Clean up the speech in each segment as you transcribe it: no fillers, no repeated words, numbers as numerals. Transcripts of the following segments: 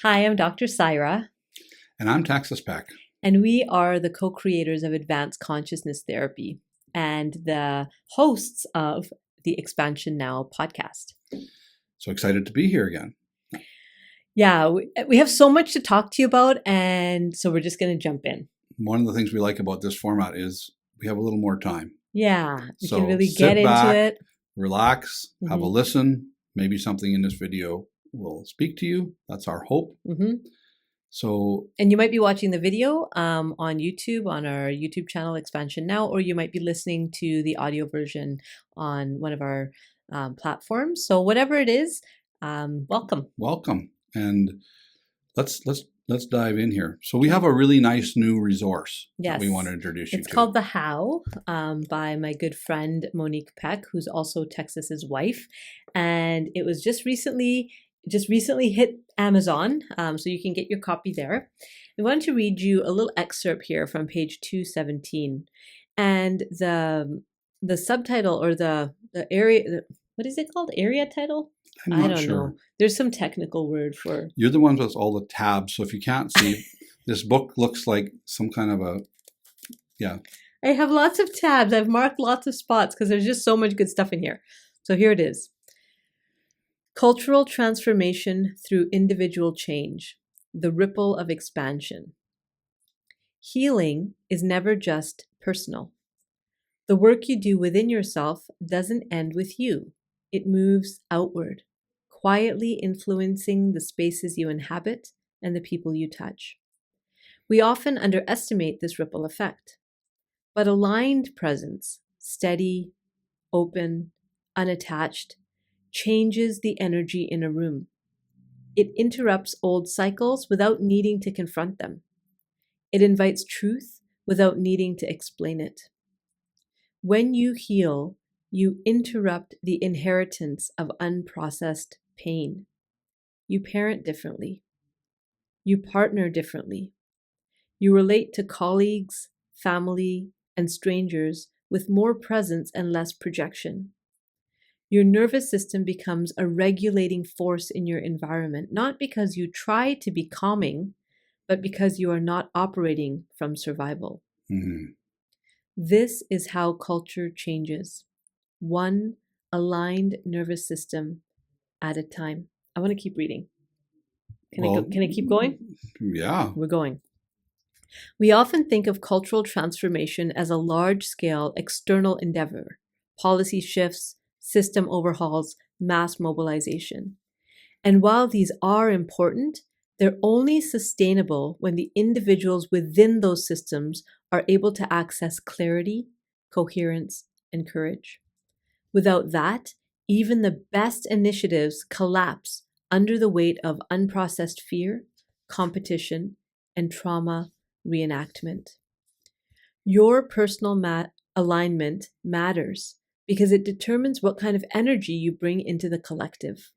Hi, I'm Dr. Saira, And I'm Texas Peck. and we are the co-creators of Advanced Consciousness Therapy and the hosts of the Expansion Now podcast. So excited to be here again. Yeah, we have so much to talk to you about, and so we're just going to jump in. One of the things we like about this format is we have a little more time. Yeah, we So can really sit get back, into it. Relax, have a Mhm. listen. Maybe something in this video will speak to you. That's our hope. hmm So And you might be watching the video on YouTube, on our YouTube channel, Expansion Now, or you might be listening to the audio version on one of our platforms. So whatever it is, welcome. welcome. And let's dive in here. So we have a really nice new resource that we Yes. want to introduce you It's to. called The How by my good friend Monique Peck, who's also Texas's wife, and it was just recently hit Amazon, so you can get your copy there. I wanted to read you a little excerpt here from page 217, and the subtitle or the area. What is it called? Area title? I'm I not don't sure. know. There's some technical word for. You're the ones with all the tabs. So if you can't see, this book looks like some kind of a, I have lots of tabs. I've marked lots of spots because there's just so much good stuff in here. So here it is. Cultural transformation through individual change, the ripple of expansion. Healing is never just personal. The work you do within yourself doesn't end with you. It moves outward, quietly influencing the spaces you inhabit and the people you touch. We often underestimate this ripple effect. But aligned presence, steady, open, unattached, changes the energy in a room. It interrupts old cycles without needing to confront them. It invites truth without needing to explain it. When you heal, you interrupt the inheritance of unprocessed pain. You parent differently. You partner differently. You relate to colleagues, family, and strangers with more presence and less projection. Your nervous system becomes a regulating force in your environment, not because you try to be calming, but because you are not operating from survival. mm-hmm. This is how culture changes, one aligned nervous system at a time. I want to keep reading. Can I keep going? Yeah. We're going. We often think of cultural transformation as a large-scale external endeavor, policy shifts, system overhauls, mass mobilization. And while these are important, they're only sustainable when the individuals within those systems are able to access clarity, coherence, and courage. Without that, even the best initiatives collapse under the weight of unprocessed fear, competition, and trauma reenactment. Your personal alignment matters because it determines what kind of energy you bring into the collective.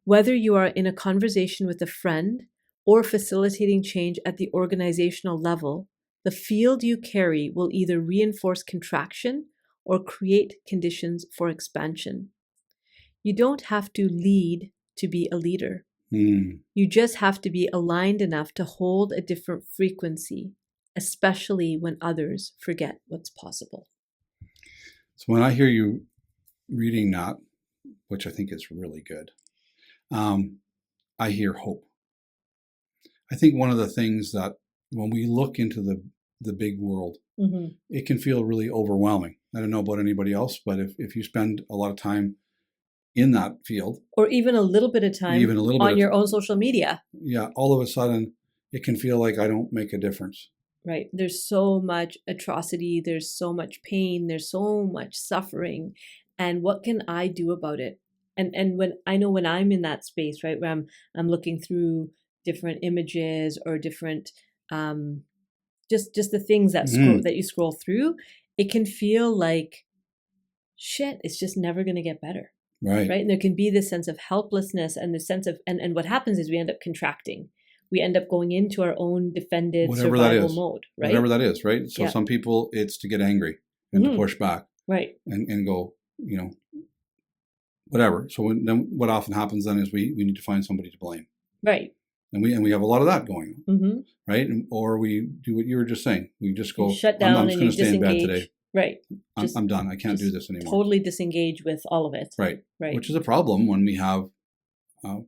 Whether you are in a conversation with a friend or facilitating change at the organizational level, the field you carry will either reinforce contraction or create conditions for expansion. You don't have to lead to be a leader. You just have to be aligned enough to hold a different frequency, especially when others forget what's possible. So when I hear you reading that, which I think is really good, I hear hope. I think one of the things that when we look into the big world, it can feel really overwhelming. I don't know about anybody else, but if you spend a lot of time in that field, or even a little bit of time on your own social media, all of a sudden it can feel like I don't make a difference. Right. There's so much atrocity, there's so much pain, there's so much suffering. And what can I do about it? And when I'm in that space, right, where I'm looking through different images or different just the things that that you scroll through, it can feel like shit, it's just never going to get better. Right. And there can be this sense of helplessness and the sense of and what happens is we end up contracting. We end up going into our own defended survival mode, right? Whatever that is, right? So some people, it's to get angry and to push back, right? And go, whatever. So then what often happens then is we need to find somebody to blame, right? And we have a lot of that going on, Mm-hmm. right? Or we do what you were just saying. We just go, You shut I'm down just and going you to stay in bed disengage. today. Right. I'm done. I can't do just this anymore. Totally disengage with all of it. Right. Right. Which is a problem when we have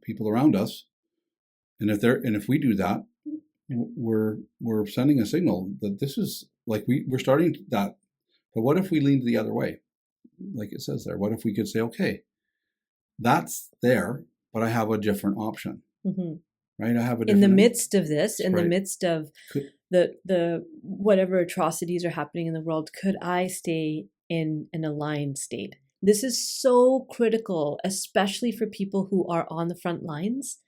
people around us, and if we do that, we're sending a signal that this is like we're starting that. But what if we leaned the other way, like it says there? What if we could say, okay, that's there, but I have a different option, Mm-hmm. right? I have a different. In the midst of this, in the right. midst of the whatever atrocities are happening in the world, could I stay in an aligned state? This is so critical, especially for people who are on the front lines.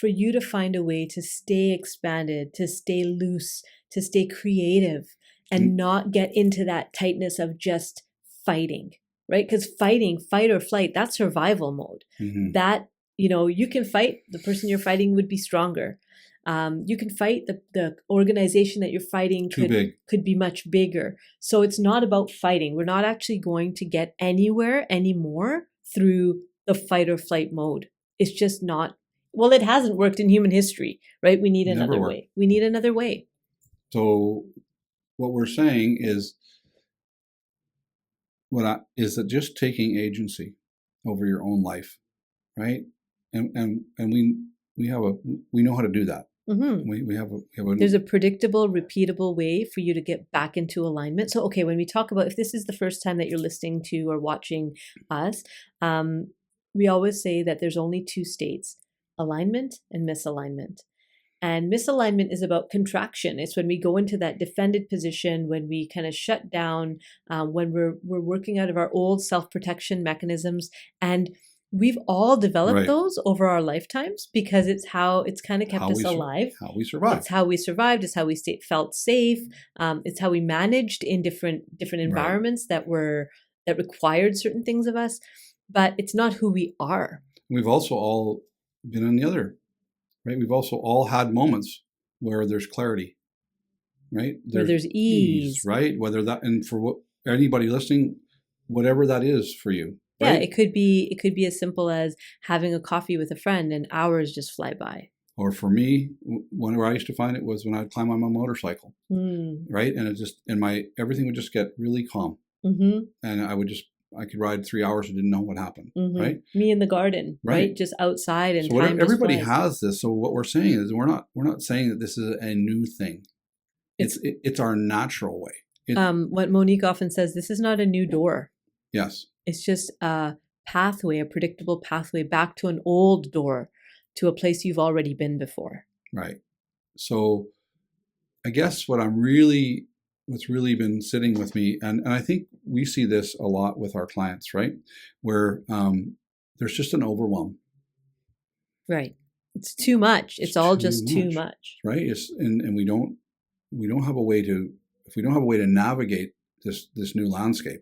For you to find a way to stay expanded, to stay loose, to stay creative, and not get into that tightness of just fighting, right? Because fight or flight, that's survival mode. Mm-hmm. That, you can fight, the person you're fighting would be stronger. You can fight, the organization that you're fighting could be much bigger. So it's not about fighting. We're not actually going to get anywhere anymore through the fight or flight mode. It's just not. Well, it hasn't worked in human history, right? We need another way. We need another way. So what we're saying is that just taking agency over your own life, right? And we know how to do that. Mm-hmm. We have There's a predictable, repeatable way for you to get back into alignment. So, okay, when we talk about, if this is the first time that you're listening to or watching us, we always say that there's only two states: alignment and misalignment. And misalignment is about contraction. It's when we go into that defended position, when we kind of shut down, when we're working out of our old self-protection mechanisms. And we've all developed those over our lifetimes because it's kind of kept us alive. How we survived. It's how we survived. It's how we felt safe. It's how we managed in different environments that required certain things of us. But it's not who we are. We've also all been on the other, right? We've also all had moments where there's clarity, right? Where there's ease, right? Whether that, and for anybody listening, whatever that is for you. Right? Yeah, it could be as simple as having a coffee with a friend and hours just fly by. Or for me, whenever I used to find it was when I'd climb on my motorcycle, right? And everything would just get really calm. Mm-hmm. And I could ride 3 hours and didn't know what happened, right? Me in the garden, right? Just outside and so everybody has this. So what we're saying is we're not saying that this is a new thing. It's our natural way. What Monique often says, this is not a new door. Yes. It's just a pathway, a predictable pathway back to an old door, to a place you've already been before. Right. So I guess what's really been sitting with me, and I think we see this a lot with our clients, right? Where there's just an overwhelm. Right. It's too much. It's all just too much. Right. And we don't have a way to, if we don't have a way to navigate this new landscape,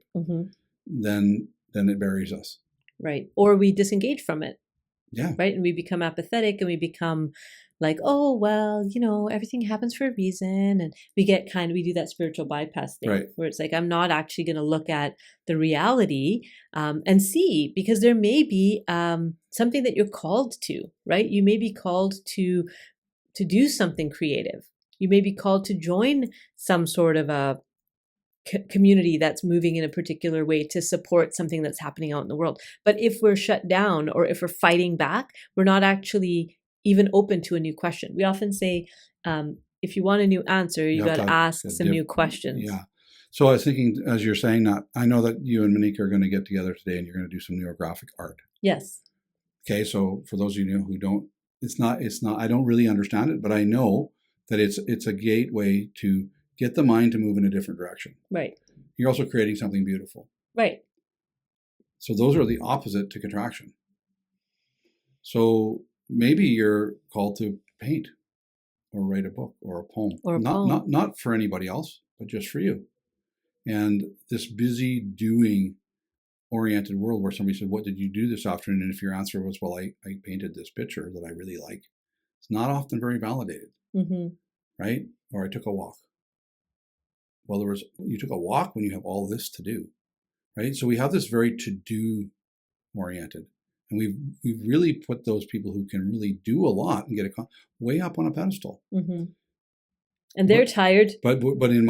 then it buries us. Right. Or we disengage from it. Yeah. Right. And we become apathetic and we become like, oh, well, everything happens for a reason. And we do that spiritual bypass thing where it's like, I'm not actually going to look at the reality and see, because there may be something that you're called to, right? You may be called to do something creative. You may be called to join some sort of a community that's moving in a particular way to support something that's happening out in the world. But if we're shut down or if we're fighting back, we're not actually even open to a new question. We often say, if you want a new answer, you got to ask some new questions. Yeah. So I was thinking, as you're saying that, I know that you and Monique are going to get together today and you're going to do some neurographic art. Yes. Okay. So for those of you who don't, it's not, I don't really understand it, but I know that it's a gateway to get the mind to move in a different direction. Right. You're also creating something beautiful. Right. So those are the opposite to contraction. So maybe you're called to paint or write a book or a poem. Or a poem. Not for anybody else, but just for you. And this busy doing oriented world where somebody said, what did you do this afternoon? And if your answer was, well, I painted this picture that I really like, it's not often very validated. Right? Or I took a walk. Well, you took a walk when you have all this to do, right? So we have this very to-do oriented. And we've really put those people who can really do a lot and get way up on a pedestal. Mm-hmm. And they're tired. But in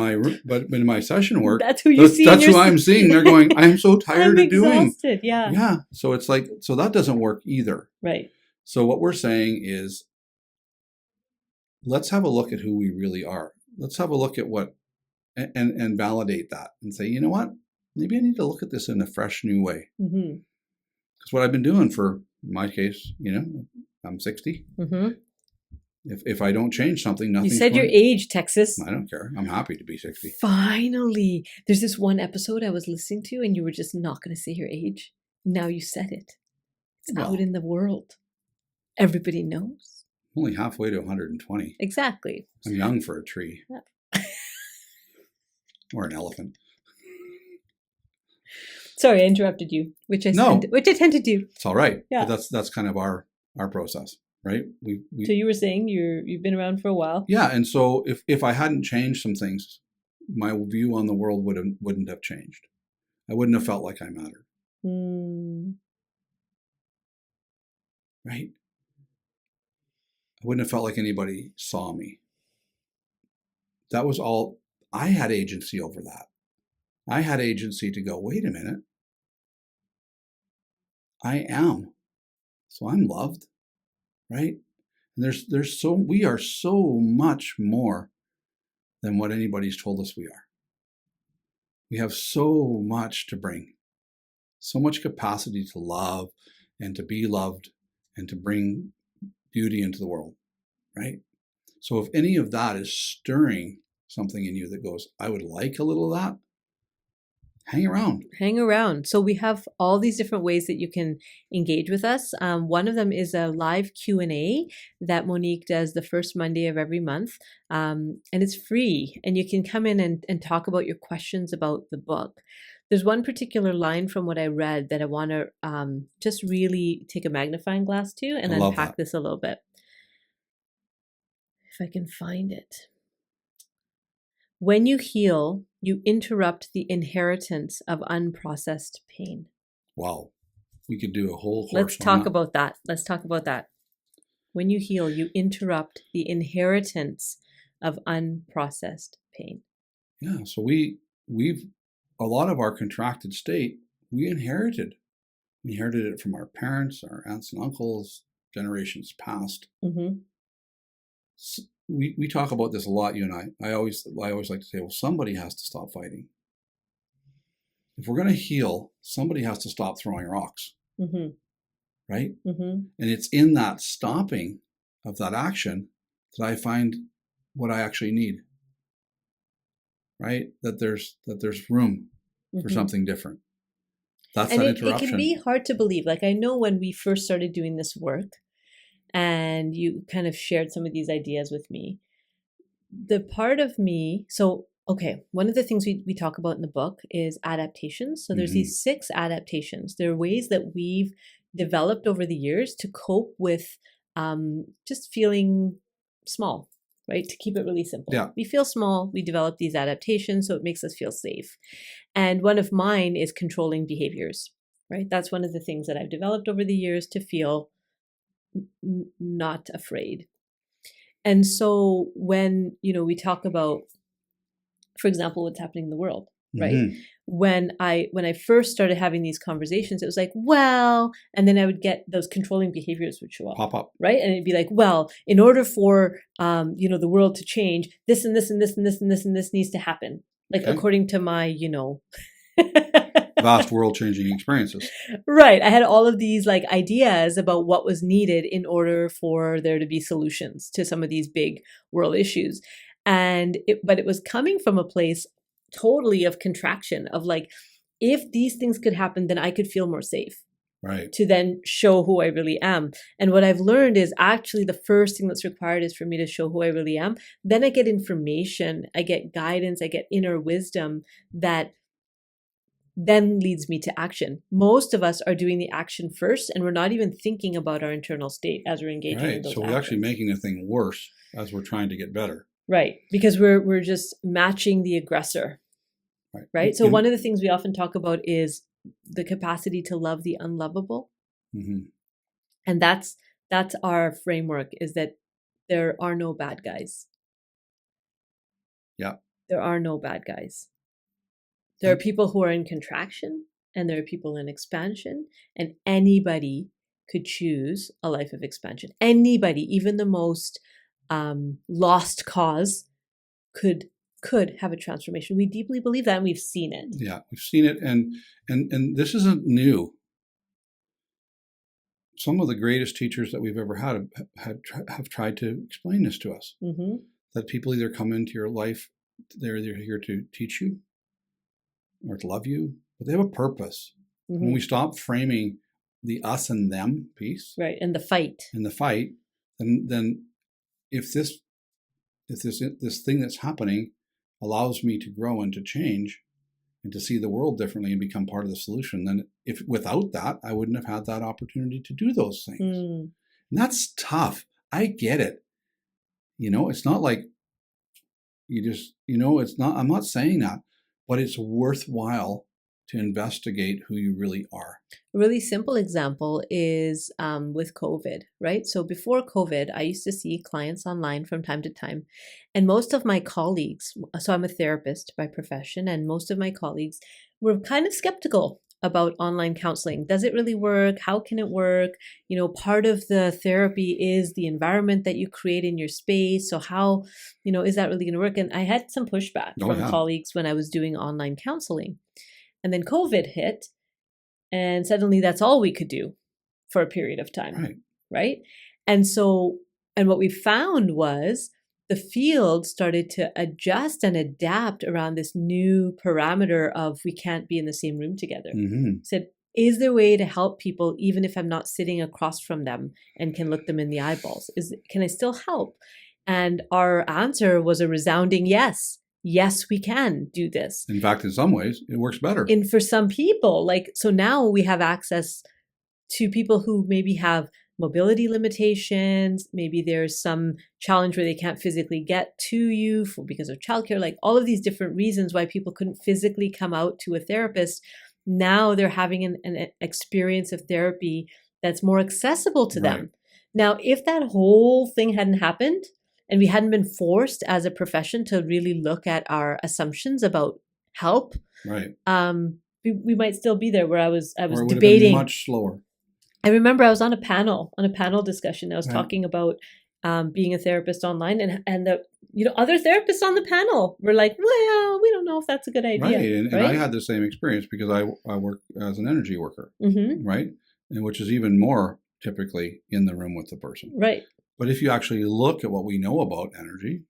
my session work, that's who you see. That's who I'm seeing. They're going, I'm so tired of doing. Exhausted. Yeah. Yeah. So it's like, so that doesn't work either. Right. So what we're saying is, let's have a look at who we really are. Let's have a look at what, and validate that and say, you know what? Maybe I need to look at this in a fresh new way. Mm-hmm. Because what I've been doing for, in my case, I'm 60. Mm-hmm. If I don't change something, nothing. You said your age, Texas. I don't care. I'm happy to be 60. Finally. There's this one episode I was listening to and you were just not going to say your age. Now you said it. It's out in the world. Everybody knows. Only halfway to 120. Exactly. I'm young for a tree. Yeah. Or an elephant. Sorry, I interrupted you, which I tend to do. It's all right. Yeah. But that's kind of our process, right? So you were saying you've been around for a while. Yeah, and so if I hadn't changed some things, my view on the world wouldn't have changed. I wouldn't have felt like I mattered. Right? I wouldn't have felt like anybody saw me. That was all. I had agency over that. I had agency to go, wait a minute. I am. So I'm loved. Right? And we are so much more than what anybody's told us we are. We have so much to bring. So much capacity to love and to be loved and to bring beauty into the world. Right? So if any of that is stirring something in you that goes, I would like a little of that, hang around. So we have all these different ways that you can engage with us. One of them is a live Q&A that Monique does the first Monday of every month. And it's free. And you can come in and talk about your questions about the book. There's one particular line from what I read that I want to just really take a magnifying glass to and unpack this a little bit. If I can find it. When you heal, you interrupt the inheritance of unprocessed pain. Wow. We could do a whole course. Let's talk about that. When you heal, you interrupt the inheritance of unprocessed pain. Yeah. So we've a lot of our contracted state, we inherited. We inherited it from our parents, our aunts and uncles, generations past. Mm-hmm. So we talk about this a lot, you and I. I always like to say, well, somebody has to stop fighting. If we're going to heal, somebody has to stop throwing rocks. Mm-hmm. Right? Mm-hmm. And it's in that stopping of that action that I find what I actually need. Right? That there's room for something different. That's that interruption. It can be hard to believe. Like I know when we first started doing this work, and you kind of shared some of these ideas with me. The part of me, one of the things we talk about in the book is adaptations. So there's these 6 adaptations. There are ways that we've developed over the years to cope with just feeling small, right? To keep it really simple. Yeah. We feel small, we develop these adaptations, so it makes us feel safe. And one of mine is controlling behaviors, right? That's one of the things that I've developed over the years to feel not afraid. And so when, we talk about, for example, what's happening in the world, right? Mm-hmm. When I first started having these conversations, it was like, well, and then I would get those controlling behaviors would show up. Pop up. Right? And it'd be like, well, in order for, the world to change, this and this and this and this and this and this needs to happen. Like, according to my, vast world-changing experiences. Right. I had all of these ideas about what was needed in order for there to be solutions to some of these big world issues. But it was coming from a place totally of contraction of if these things could happen, then I could feel more safe. Right. To then show who I really am. And what I've learned is actually the first thing that's required is for me to show who I really am. Then I get information, I get guidance, I get inner wisdom that then leads me to action. Most of us are doing the action first, and we're not even thinking about our internal state as we're engaging in those actions. So we're actually making the thing worse as we're trying to get better. Right, because we're just matching the aggressor. Right? So one of the things we often talk about is the capacity to love the unlovable. Mm-hmm. And that's our framework, is that there are no bad guys. Yeah. There are no bad guys. There are people who are in contraction, and there are people in expansion, and anybody could choose a life of expansion. Anybody, even the most lost cause, could have a transformation. We deeply believe that, and we've seen it. Yeah, we've seen it, and this isn't new. Some of the greatest teachers that we've ever had have tried to explain this to us. Mm-hmm. That people either come into your life, they're either here to teach you or to love you, but they have a purpose. Mm-hmm. When we stop framing the us and them piece, right, and the fight, then if this thing that's happening allows me to grow and to change and to see the world differently and become part of the solution, then if without that, I wouldn't have had that opportunity to do those things. And that's tough. I get it. It's not like you just, it's not, I'm not saying that, but it's worthwhile to investigate who you really are. A really simple example is with COVID, right? So before COVID, I used to see clients online from time to time. And most of my colleagues, so I'm a therapist by profession, and most of my colleagues were kind of skeptical about online counseling. Does it really work? How can it work? Part of the therapy is the environment that you create in your space. So how, is that really going to work? And I had some pushback from colleagues when I was doing online counseling. And then COVID hit, and suddenly that's all we could do for a period of time, right? And what we found was the field started to adjust and adapt around this new parameter of we can't be in the same room together. Mm-hmm. Said, is there a way to help people even if I'm not sitting across from them and can look them in the eyeballs? Can I still help? And our answer was a resounding yes. Yes, we can do this. In fact, in some ways, it works better. And for some people, so now we have access to people who maybe have mobility limitations. Maybe there's some challenge where they can't physically get to you because of childcare, all of these different reasons why people couldn't physically come out to a therapist. Now they're having an experience of therapy that's more accessible to them. Now, if that whole thing hadn't happened, and we hadn't been forced as a profession to really look at our assumptions about help, we might still be there where I was or it debating. Been much slower. I remember I was on a panel discussion. I was talking about being a therapist online, and the other therapists on the panel were like, "Well, we don't know if that's a good idea." And I had the same experience because I work as an energy worker, right, and which is even more typically in the room with the person, right. But if you actually look at what we know about energy,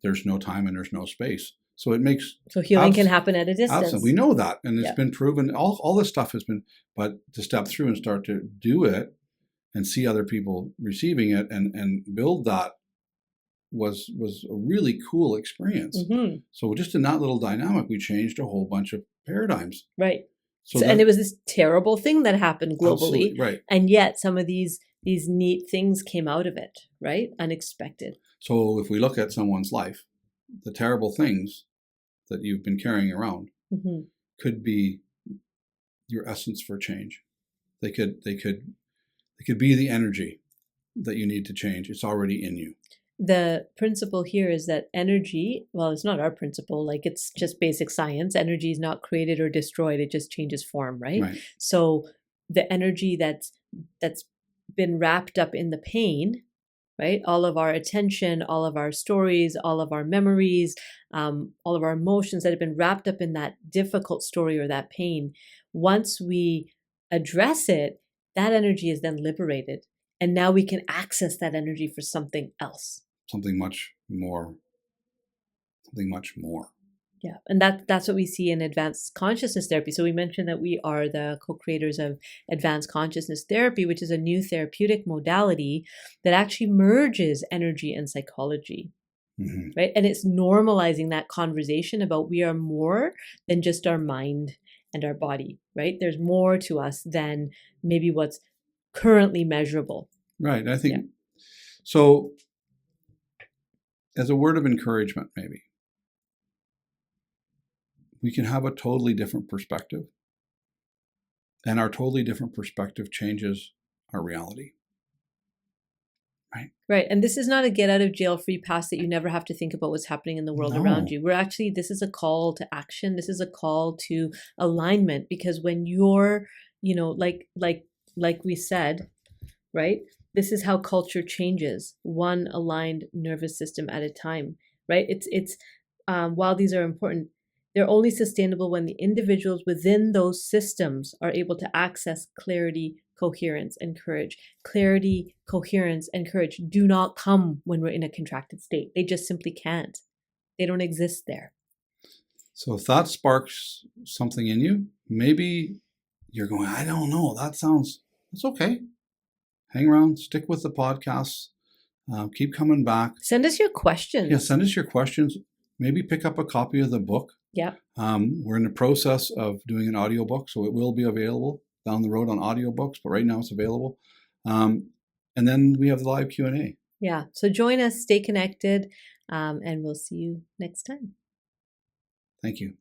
there's no time and there's no space. So it makes... So healing can happen at a distance. Absolutely. We know that. And it's been proven. All this stuff has been... But to step through and start to do it and see other people receiving it and build that was a really cool experience. Mm-hmm. So just in that little dynamic, we changed a whole bunch of paradigms. Right. And it was this terrible thing that happened globally. Right. And yet some of these neat things came out of it, right? Unexpected. So if we look at someone's life, the terrible things that you've been carrying around could be your essence for change. They could be the energy that you need to change. It's already in you. The principle here is that energy, well, it's not our principle, it's just basic science. Energy is not created or destroyed. It just changes form, right? So the energy that's been wrapped up in the pain, right? All of our attention, all of our stories, all of our memories, all of our emotions that have been wrapped up in that difficult story or that pain. Once we address it, that energy is then liberated. And now we can access that energy for something else. Something much more. Yeah, and that's what we see in advanced consciousness therapy. So we mentioned that we are the co-creators of advanced consciousness therapy, which is a new therapeutic modality that actually merges energy and psychology, right? And it's normalizing that conversation about we are more than just our mind and our body, right? There's more to us than maybe what's currently measurable. Right, I think so. As a word of encouragement, maybe, we can have a totally different perspective. And our totally different perspective changes our reality. Right. And this is not a get out of jail free pass that you never have to think about what's happening in the world around you. This is a call to action. This is a call to alignment, because when you're, like we said, right? This is how culture changes, one aligned nervous system at a time, right? While these are important, they're only sustainable when the individuals within those systems are able to access clarity, coherence, and courage. Clarity, coherence, and courage do not come when we're in a contracted state. They just simply can't. They don't exist there. So if that sparks something in you, maybe you're going, I don't know, that's okay. Hang around, stick with the podcasts, keep coming back. Send us your questions. Yeah, send us your questions. Maybe pick up a copy of the book. Yeah. We're in the process of doing an audiobook, so it will be available down the road on audiobooks, but right now it's available. And then we have the live Q&A. Yeah. So join us, stay connected, and we'll see you next time. Thank you.